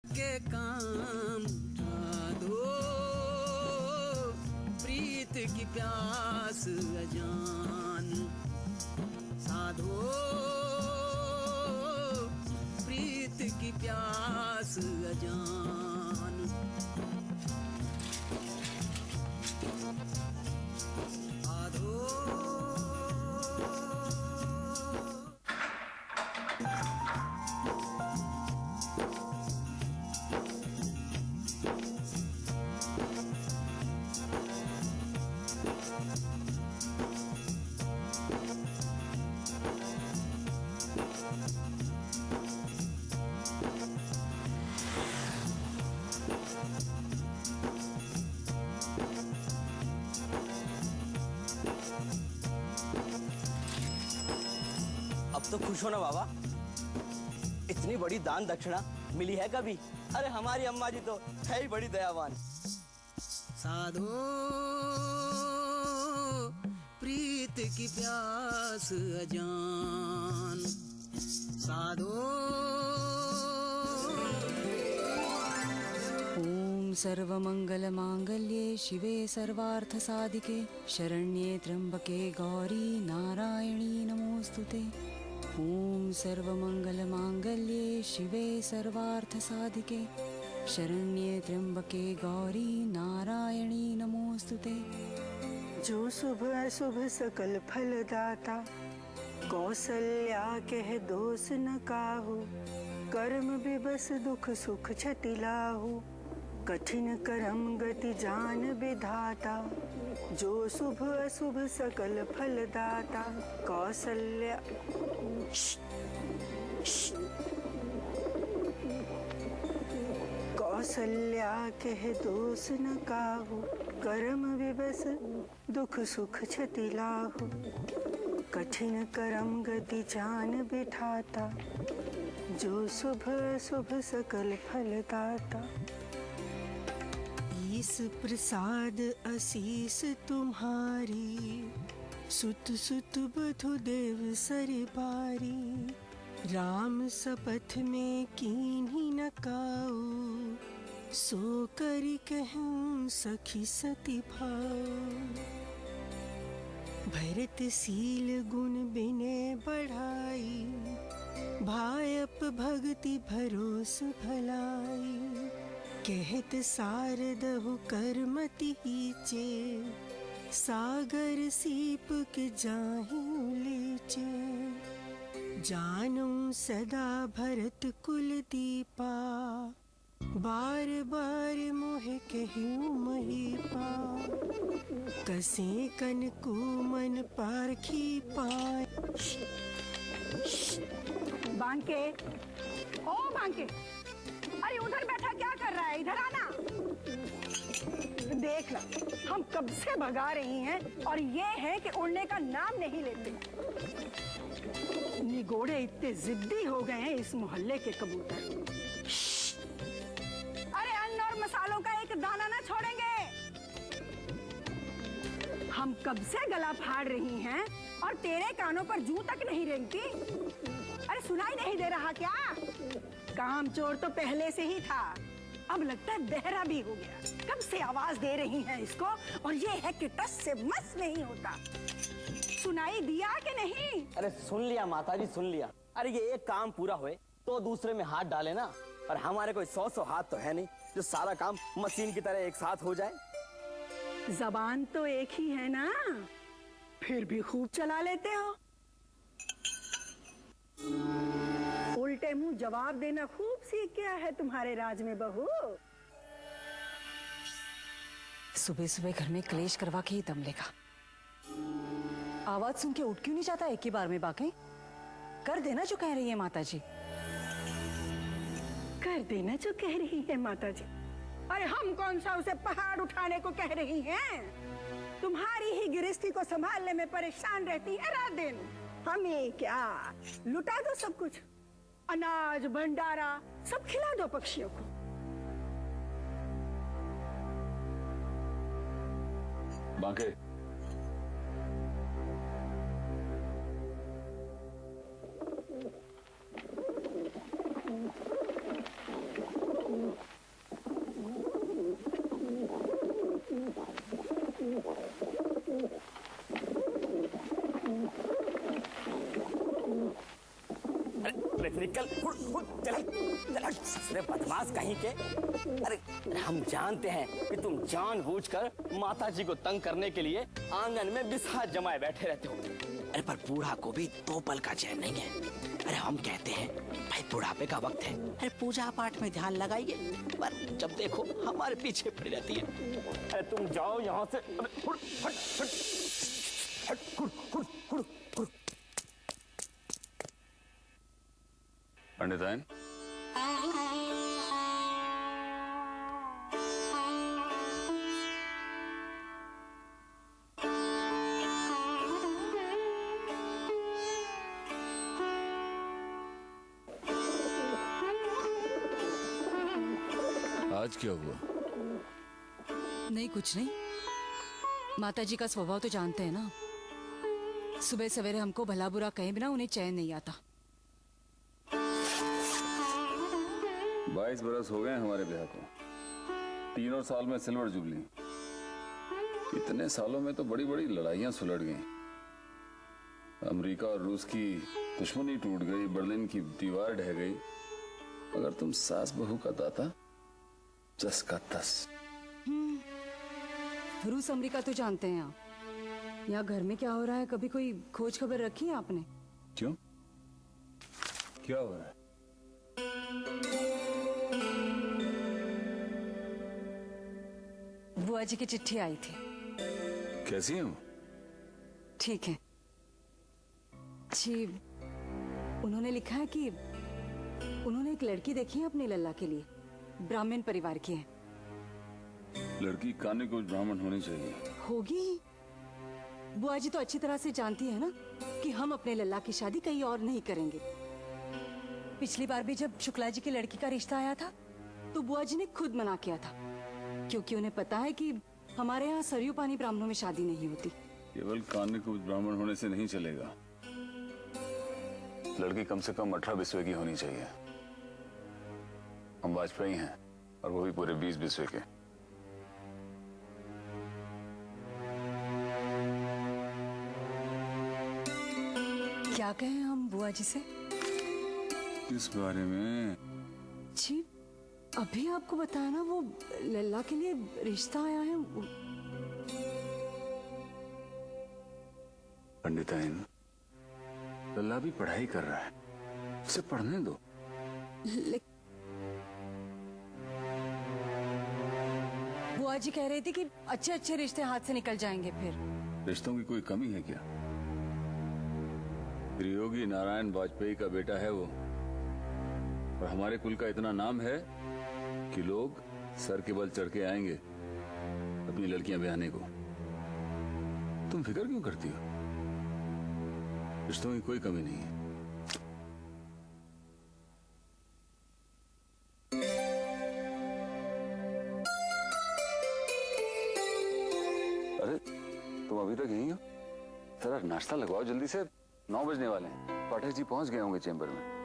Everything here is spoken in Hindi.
के काम उठा दो, प्रीत की प्यास अजान साधो, प्रीत की प्यास अजान साधो। अब तो खुश हो ना बाबा, इतनी बड़ी दान दक्षिणा मिली है कभी? अरे हमारी अम्मा जी तो है ही बड़ी दयावान। साधो प्रीत की प्यास अजान साधो। ओम सर्वमंगल मांगल्ये शिवे सर्वार्थ साधिके शरण्ये त्र्यंबके गौरी नारायणी नमोस्तुते। ओम सर्वमंगल मांगल्ये शिवे सर्वार्थ साधिके शरण्ये त्र्यंबके गौरी नारायणी नमोस्तुते। जो शुभ अशुभ सकल फल दाता, कौशल्या कह दोष न काहू, कर्म विबस दुख सुख क्षति लाहू, कठिन कर्म गति जान विधाता। जो शुभ अशुभ सकल फल दाता, कौशल्या कौशल्या कह दोष न काहू, कर्म विबस दुख सुख क्षति लाहू, कठिन कर्म गति जान बिठाता। जो शुभ शुभ सकल फल दाता। ईस प्रसाद असीस तुम्हारी, सुत सुत बधु देव सरबारी। राम सपथ में कीन्ही न काऊ, सो करि कहूँ सखी सती भाव। भरत शील गुण बिने बढ़ाई, भायप भक्ति भरोस भलाई। कहत सारदहु करमति हीचे, सागर सीप के जाहि उलीचे। जानू सदा भरत कुल दीपा, बार बार मोह कहूँ महीपा। कसे कन को मन पारखी पाए। बांके, ओ बांके, अरे उधर बैठा क्या कर रहा है? इधर आना। देख ला, हम कब से भगा रही हैं और ये है कि उड़ने का नाम नहीं लेते। निगोड़े इतने जिद्दी हो गए हैं इस मोहल्ले के कबूतर। अरे अन्न और मसालों का एक दाना ना छोड़ेंगे। हम कब से गला फाड़ रही हैं और तेरे कानों पर जूं तक नहीं रेंगती। अरे सुनाई नहीं दे रहा क्या? काम चोर तो पहले से ही था, अब लगता है बहरा भी हो गया। कब से आवाज दे रही हैं इसको और ये है कि टस से मस नहीं होता। सुनाई दिया कि नहीं? अरे सुन लिया माता जी, सुन लिया। अरे ये एक काम पूरा हुए तो दूसरे में हाथ डाले ना, और हमारे कोई 100 हाथ तो है नहीं जो सारा काम मशीन की तरह एक साथ हो जाए। जबान तो एक ही है ना, फिर भी खूब चला लेते हो। उल्टे मुंह जवाब देना खूब सीख गया है तुम्हारे राज में बहू। सुबह सुबह घर में क्लेश करवा के ही दम लेगा। आवाज सुन के उठ क्यों नहीं जाता एक ही बार में? बाकी कर देना जो कह रही है माता जी। कर देना जो कह रही है माता जी। अरे हम कौन सा उसे पहाड़ उठाने को कह रही हैं? तुम्हारी ही गृहस्थी को संभालने में परेशान रहती है रात दिन। हमें क्या, लुटा दो सब कुछ, अनाज भंडारा सब खिला दो पक्षियों को। बांके, निकल, चल ससुरे बदमाश कहीं के। अरे हम जानते हैं कि तुम जानबूझकर माता जी को तंग करने के लिए आंगन में बिसात जमाए बैठे रहते हो। अरे पर बूढ़ा को भी 2 पल का चैन नहीं है। अरे हम कहते हैं भाई बुढ़ापे का वक्त है, अरे पूजा पाठ में ध्यान लगाइए, पर जब देखो हमारे पीछे पड़ी रहती है। अरे तुम जाओ यहाँ से। पंडिताइन, आज क्या हुआ? नहीं कुछ नहीं। माता जी का स्वभाव तो जानते हैं ना, सुबह सवेरे हमको भला बुरा कहे बिना उन्हें चैन नहीं आता। 22 बरस हो गए हमारे ब्याह को, 3 और साल में सिल्वर जुबली। इतने सालों में तो बड़ी बड़ी लड़ाइयां सुलझ गईं। अमेरिका और रूस की दुश्मनी टूट गई, बर्लिन की दीवार ढह गई। अगर तुम सास बहू का दाता, जस का तस। रूस अमेरिका तो जानते हैं आप। यहाँ घर में क्या हो रहा है, कभी कोई खोज खबर रखी है आपने? क्यों, क्या हो रहा है? बुआ जी की चिट्ठी आई थी। कैसी है वो? ठीक है जी। उन्होंने लिखा है कि उन्होंने एक लड़की देखी है अपने लल्ला के लिए, ब्राह्मण परिवार की है। लड़की कान्य को ब्राह्मण होनी चाहिए। होगी ही। बुआ जी तो अच्छी तरह से जानती है ना कि हम अपने लल्ला की शादी कहीं और नहीं करेंगे। पिछली बार भी जब शुक्ला जी की लड़की का रिश्ता आया था तो बुआ जी ने खुद मना किया था, क्योंकि उन्हें पता है कि हमारे यहाँ सरयू पानी ब्राह्मणों में शादी नहीं होती। केवल कान्य को ब्राह्मण होने से नहीं चलेगा, लड़की कम से कम 18 बिस्वे की होनी चाहिए। हम वाजपेयी हैं और वो भी पूरे 20 बिस्वे के। क्या कहें हम बुआ जी से? इस बारे में जी अभी आपको बताया ना, वो लल्ला के लिए रिश्ता आया है। पंडिताइन, लल्ला भी पढ़ाई कर रहा है, उसे पढ़ने दो। बुआ जी कह रही थी कि अच्छे अच्छे रिश्ते हाथ से निकल जाएंगे। फिर रिश्तों की कोई कमी है क्या? त्रियोगी नारायण वाजपेयी का बेटा है वो, और हमारे कुल का इतना नाम है कि लोग सर के बल चढ़ के आएंगे अपनी लड़कियां ब्याहने को। तुम फिक्र क्यों करती हो? रिश्तों की कोई कमी नहीं है। अरे तुम अभी तक यहीं हो? जरा नाश्ता लगवाओ जल्दी से, 9 बजने वाले हैं। पाठक जी पहुंच गए होंगे चेंबर में।